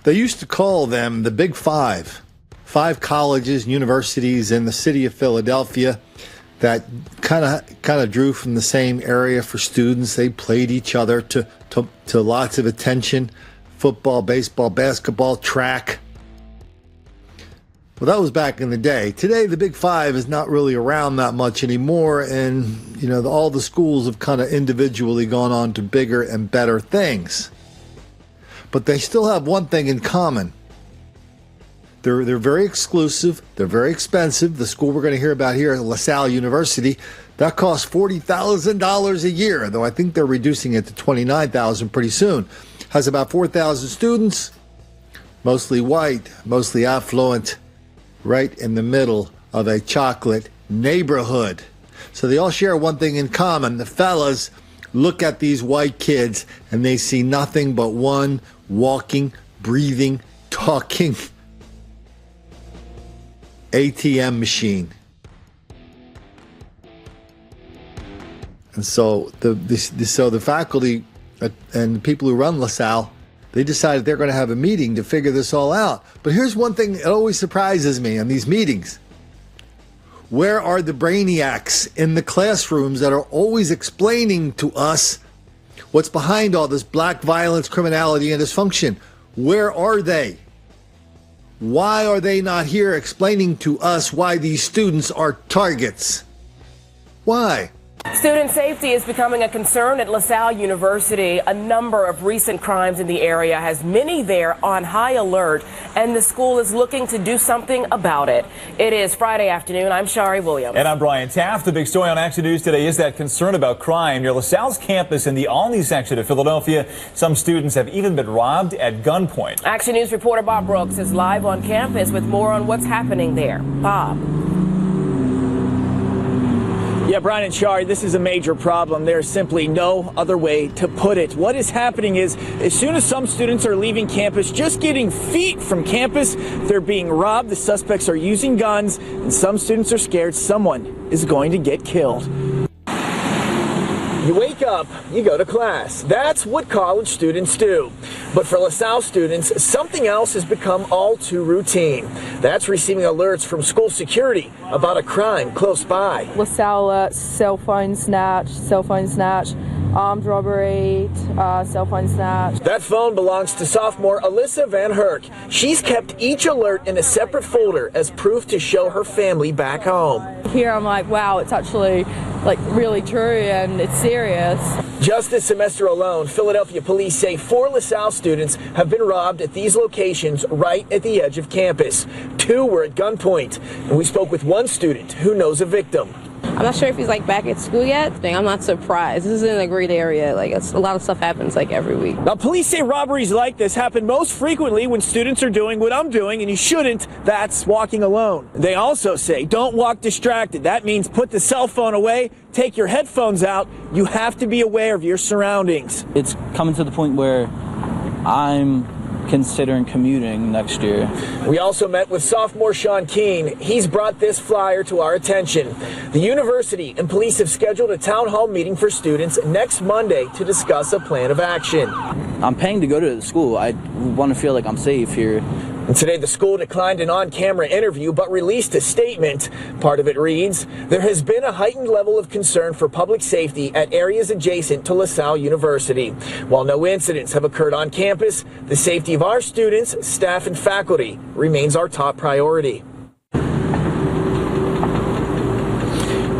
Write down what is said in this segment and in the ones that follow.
They used to call them the Big Five. 5 colleges, universities in the city of Philadelphia that kind of drew from the same area for students. They played each other to lots of attention. Football, baseball, basketball, track. Well, that was back in the day. Today, the Big Five is not really around that much anymore, and all the schools have kind of individually gone on to bigger and better things. But they still have one thing in common. They're very exclusive. They're very expensive. The school we're going to hear about here at Salle University, that costs $40,000 a year, though I think they're reducing it to $29,000 pretty soon. Has about 4,000 students, mostly white, mostly affluent, right in the middle of a chocolate neighborhood. So they all share one thing in common. The fellas look at these white kids and they see nothing but one walking, breathing, talking ATM machine. And so the faculty and the people who run LaSalle, they decided they're going to have a meeting to figure this all out. But here's one thing that always surprises me in these meetings. Where are the brainiacs in the classrooms that are always explaining to us what's behind all this black violence, criminality, and dysfunction? Where are they? Why are they not here explaining to us why these students are targets? Why? Student safety is becoming a concern at LaSalle University. A number of recent crimes in the area has many there on high alert, and the school is looking to do something about it. It is Friday afternoon. I'm Shari Williams. And I'm Brian Taft. The big story on Action News today is that concern about crime near LaSalle's campus in the Alney section of Philadelphia. Some students have even been robbed at gunpoint. Action News reporter Bob Brooks is live on campus with more on what's happening there. Bob. Yeah, Brian and Shari, this is a major problem. There's simply no other way to put it. What is happening is, as soon as some students are leaving campus, just getting feet from campus, they're being robbed. The suspects are using guns, and some students are scared someone is going to get killed. You wake up, you go to class. That's what college students do. But for LaSalle students, something else has become all too routine. That's receiving alerts from school security about a crime close by. LaSalle alerts, cell phone snatch, armed robbery, cell phone snatch. That phone belongs to sophomore Alyssa Van Herk. She's kept each alert in a separate folder as proof to show her family back home. Here I'm like, wow, it's actually really true and it's serious. Just this semester alone, Philadelphia police say 4 LaSalle students have been robbed at these locations right at the edge of campus. 2 were at gunpoint, and we spoke with one student who knows a victim. I'm not sure if he's back at school yet. I'm not surprised. This is in a great area. A lot of stuff happens every week. Now, police say robberies like this happen most frequently when students are doing what I'm doing, and you shouldn't. That's walking alone. They also say don't walk distracted. That means put the cell phone away, take your headphones out. You have to be aware of your surroundings. It's coming to the point where I'm considering commuting next year. We also met with sophomore Sean Keene. He's brought this flyer to our attention. The university and police have scheduled a town hall meeting for students next Monday to discuss a plan of action. I'm paying to go to the school. I want to feel like I'm safe here. And today the school declined an on-camera interview but released a statement. Part of it reads, there has been a heightened level of concern for public safety at areas adjacent to LaSalle University. While no incidents have occurred on campus, the safety of our students, staff, and faculty remains our top priority.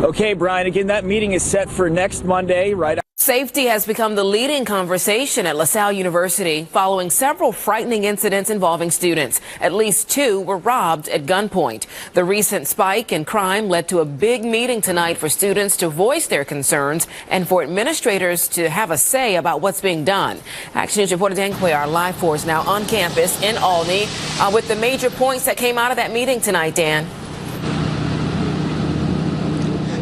Okay, Brian, again, that meeting is set for next Monday, right? Safety has become the leading conversation at LaSalle University following several frightening incidents involving students. At least 2 were robbed at gunpoint. The recent spike in crime led to a big meeting tonight for students to voice their concerns and for administrators to have a say about what's being done. Action News reporter Dan Quayle, our live force now on campus in Alney with the major points that came out of that meeting tonight, Dan.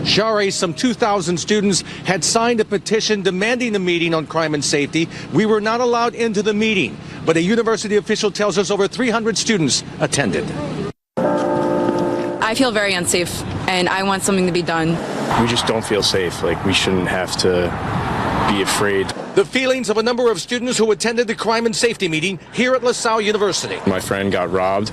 Shari, some 2,000 students had signed a petition demanding a meeting on crime and safety. We were not allowed into the meeting, but a university official tells us over 300 students attended. I feel very unsafe, and I want something to be done. We just don't feel safe. We shouldn't have to be afraid. The feelings of a number of students who attended the crime and safety meeting here at Salle University. My friend got robbed,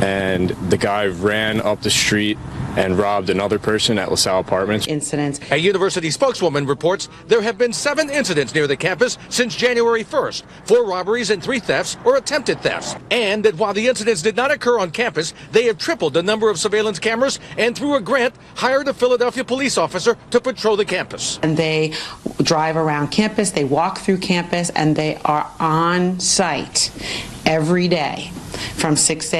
and the guy ran up the street and robbed another person at LaSalle Apartments. Incidents. A university spokeswoman reports there have been 7 incidents near the campus since January 1st, 4 robberies and 3 thefts or attempted thefts. And that while the incidents did not occur on campus, they have tripled the number of surveillance cameras and through a grant hired a Philadelphia police officer to patrol the campus. And they drive around campus, they walk through campus, and they are on site every day from 6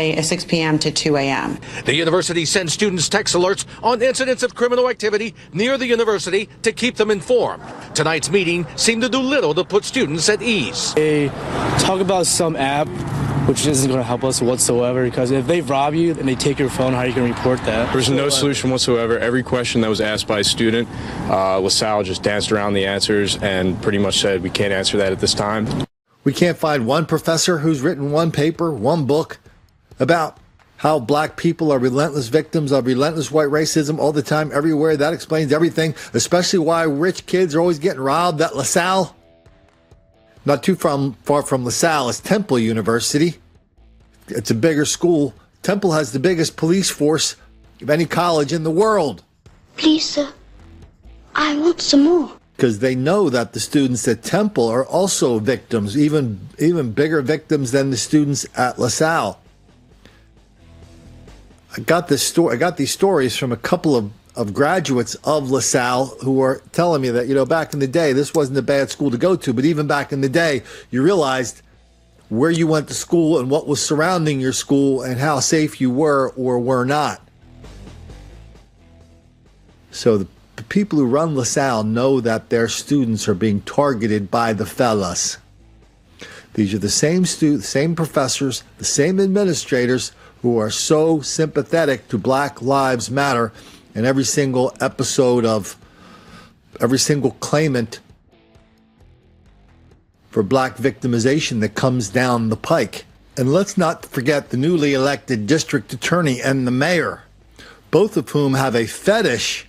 p.m. to 2 a.m. The university sends students text alerts on incidents of criminal activity near the university to keep them informed. Tonight's meeting seemed to do little to put students at ease. They talk about some app which isn't going to help us whatsoever, because if they rob you and they take your phone, how are you going to report that? There's no solution whatsoever. Every question that was asked by a student, LaSalle just danced around the answers and pretty much said, we can't answer that at this time. We can't find one professor who's written one paper, one book about how black people are relentless victims of relentless white racism all the time, everywhere. That explains everything, especially why rich kids are always getting robbed at LaSalle. Not too far from LaSalle is Temple University. It's a bigger school. Temple has the biggest police force of any college in the world. Please, sir, I want some more. Because they know that the students at Temple are also victims, even bigger victims than the students at LaSalle. I got these stories from a couple of graduates of LaSalle who are telling me that, back in the day, this wasn't a bad school to go to, but even back in the day, you realized where you went to school and what was surrounding your school and how safe you were or were not. So the people who run LaSalle know that their students are being targeted by the fellas. These are the same professors, the same administrators who are so sympathetic to Black Lives Matter in every single episode of every single claimant for black victimization that comes down the pike. And let's not forget the newly elected district attorney and the mayor, both of whom have a fetish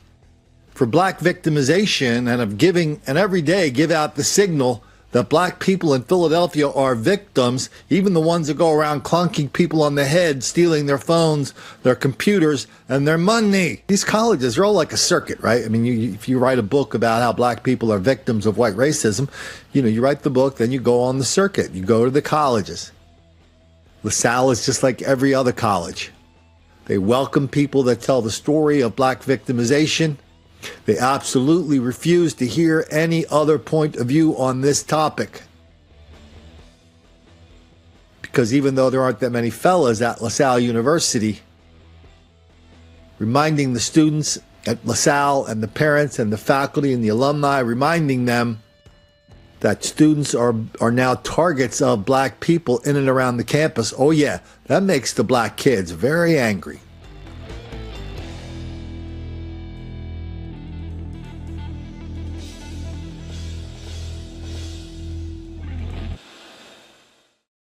for black victimization and every day give out the signal that black people in Philadelphia are victims, even the ones that go around clunking people on the head, stealing their phones, their computers, and their money. These colleges are all like a circuit, right? I mean, if you write a book about how black people are victims of white racism, you write the book, then you go on the circuit. You go to the colleges. LaSalle is just like every other college. They welcome people that tell the story of black victimization. They absolutely refuse to hear any other point of view on this topic. Because even though there aren't that many fellas at LaSalle University, reminding the students at LaSalle and the parents and the faculty and the alumni, reminding them that students are now targets of black people in and around the campus. Oh yeah, that makes the black kids very angry.